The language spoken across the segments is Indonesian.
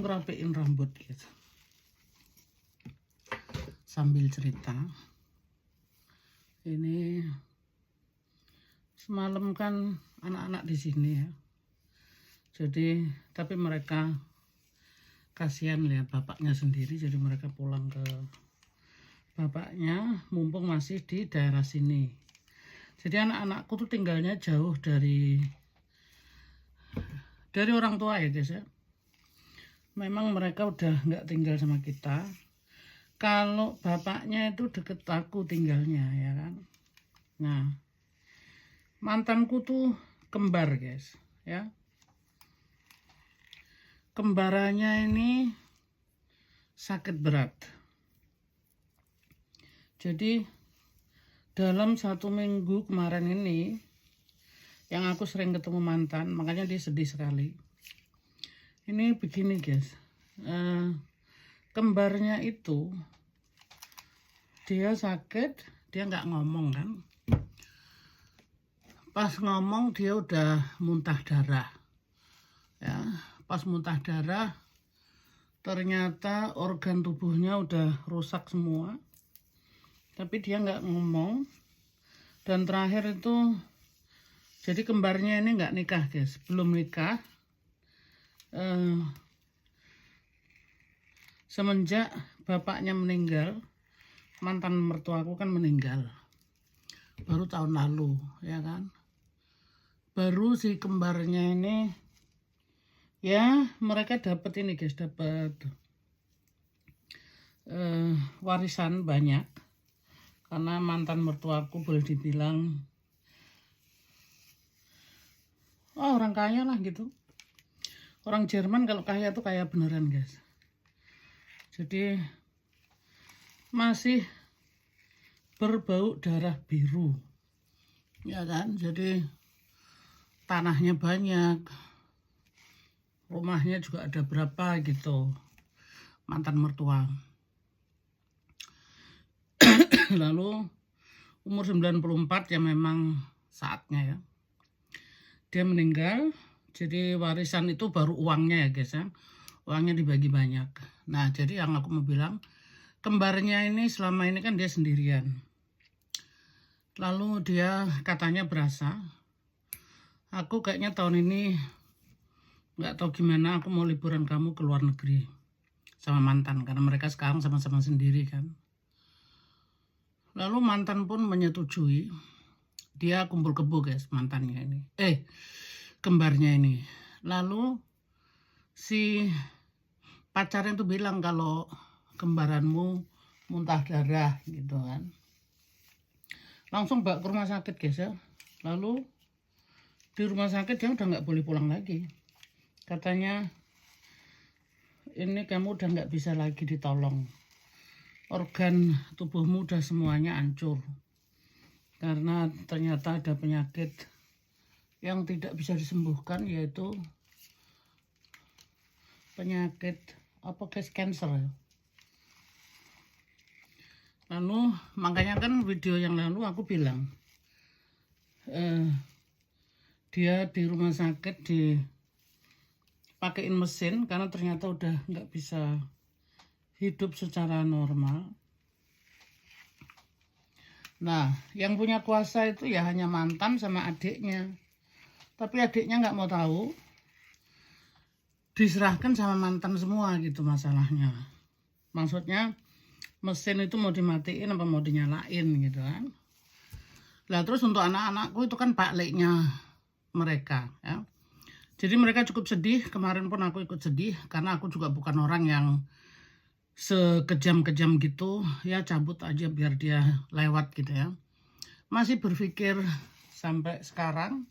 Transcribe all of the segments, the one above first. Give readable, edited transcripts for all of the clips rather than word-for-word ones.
ngerapiin rambut gitu sambil cerita. Ini semalam kan anak-anak di sini ya, jadi tapi mereka kasihan lihat bapaknya sendiri, jadi mereka pulang ke bapaknya mumpung masih di daerah sini. Jadi anak-anakku tuh tinggalnya jauh dari orang tua ya guys ya. Memang mereka udah nggak tinggal sama kita. Kalau bapaknya itu deket aku tinggalnya ya kan. Nah, mantanku tuh kembar guys ya. Kembarannya ini sakit berat. Jadi dalam 1 minggu kemarin ini yang aku sering ketemu mantan, makanya dia sedih sekali. Ini begini guys, kembarnya itu dia sakit, dia nggak ngomong kan. Pas ngomong dia udah muntah darah ya. Pas muntah darah ternyata organ tubuhnya udah rusak semua, tapi dia nggak ngomong. Dan terakhir itu, jadi kembarnya ini nggak nikah guys, belum nikah. Semenjak bapaknya meninggal, mantan mertuaku kan meninggal baru tahun lalu ya kan. Baru si kembarnya ini ya mereka dapat ini guys, dapat warisan banyak karena mantan mertuaku boleh dibilang orang kaya lah gitu. Orang Jerman kalau kaya tuh kaya beneran guys. Jadi masih berbau darah biru ya kan. Jadi tanahnya banyak, rumahnya juga ada berapa gitu, mantan mertua. Lalu umur 94 ya memang saatnya ya, dia meninggal. Jadi warisan itu baru uangnya ya guys ya, uangnya dibagi banyak. Nah jadi yang aku mau bilang, kembarnya ini selama ini kan dia sendirian. Lalu dia katanya berasa, aku kayaknya tahun ini nggak tahu gimana, aku mau liburan kamu ke luar negeri sama mantan, karena mereka sekarang sama-sama sendiri kan. Lalu mantan pun menyetujui, dia kumpul kebo guys mantannya ini, kembarnya ini. Lalu si pacarnya tuh bilang kalau kembaranmu muntah darah gitu kan. Langsung bawa ke rumah sakit guys ya. Lalu di rumah sakit dia udah nggak boleh pulang lagi. Katanya ini kamu udah nggak bisa lagi ditolong. Organ tubuhmu udah semuanya hancur. Karena ternyata ada penyakit yang tidak bisa disembuhkan, yaitu penyakit apa guys, cancer ya. Lalu makanya kan video yang lalu aku bilang dia di rumah sakit dipakein mesin karena ternyata udah nggak bisa hidup secara normal. Nah yang punya kuasa itu ya hanya mantan sama adiknya, tapi adiknya nggak mau tahu, diserahkan sama mantan semua gitu masalahnya. Maksudnya mesin itu mau dimatiin apa mau dinyalain gitu kan. Lah terus untuk anak-anakku itu kan pakliknya mereka ya. Jadi mereka cukup sedih. Kemarin pun aku ikut sedih karena aku juga bukan orang yang sekejam-kejam gitu ya, cabut aja biar dia lewat gitu ya. Masih berpikir sampai sekarang.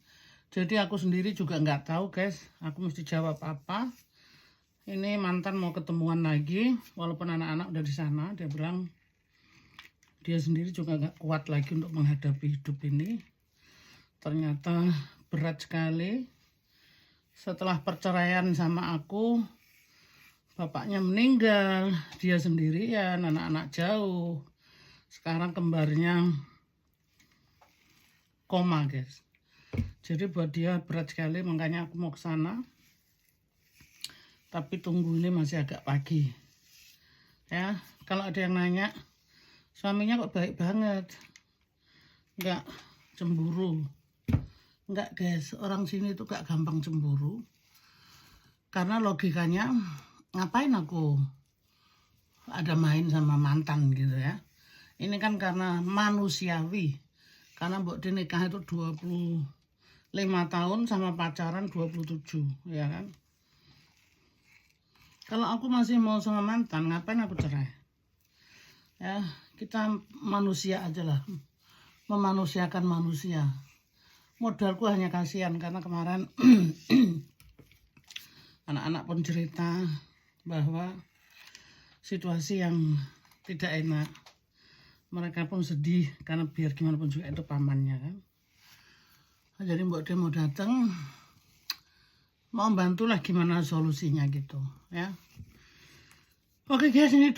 Jadi aku sendiri juga nggak tahu guys, aku mesti jawab apa. Ini mantan mau ketemuan lagi, walaupun anak-anak udah di sana. Dia bilang dia sendiri juga nggak kuat lagi untuk menghadapi hidup ini. Ternyata berat sekali. Setelah perceraian sama aku, bapaknya meninggal, dia sendirian, anak-anak jauh. Sekarang kembarnya koma guys. Jadi buat dia berat sekali, makanya aku mau ke sana. Tapi tunggu, ini masih agak pagi. Ya, kalau ada yang nanya, suaminya kok baik banget, nggak cemburu. Enggak guys, orang sini tuh gak gampang cemburu. Karena logikanya, ngapain aku ada main sama mantan gitu ya. Ini kan karena manusiawi. Karena Mbok De nikah itu 25 tahun sama pacaran 27, ya kan. Kalau aku masih mau sama mantan, ngapain aku cerai? Ya, kita manusia aja lah. Memanusiakan manusia. Modalku hanya kasihan karena kemarin anak-anak pun cerita bahwa situasi yang tidak enak. Mereka pun sedih karena biar gimana pun juga itu pamannya kan. Nah, jadi Mbok De mau datang, mau bantulah gimana solusinya gitu ya. Oke guys, ini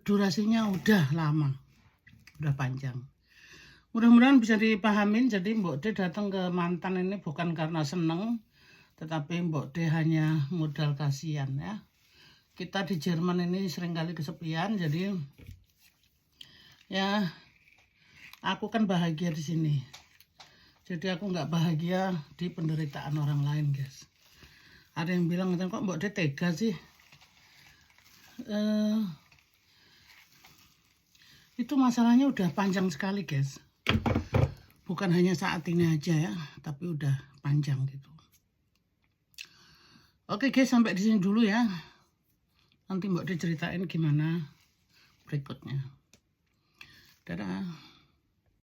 durasinya udah lama, udah panjang. Mudah-mudahan bisa dipahamin. Jadi Mbok De datang ke mantan ini bukan karena seneng, tetapi Mbok De hanya modal kasihan ya. Kita di Jerman ini seringkali kesepian, jadi ya aku kan bahagia di sini. Jadi aku nggak bahagia di penderitaan orang lain guys. Ada yang bilang kok Mbok De tega sih. Itu masalahnya udah panjang sekali guys. Bukan hanya saat ini aja ya, tapi udah panjang gitu. Oke guys, sampai di sini dulu ya. Nanti Mbok De ceritain gimana berikutnya. Dadah.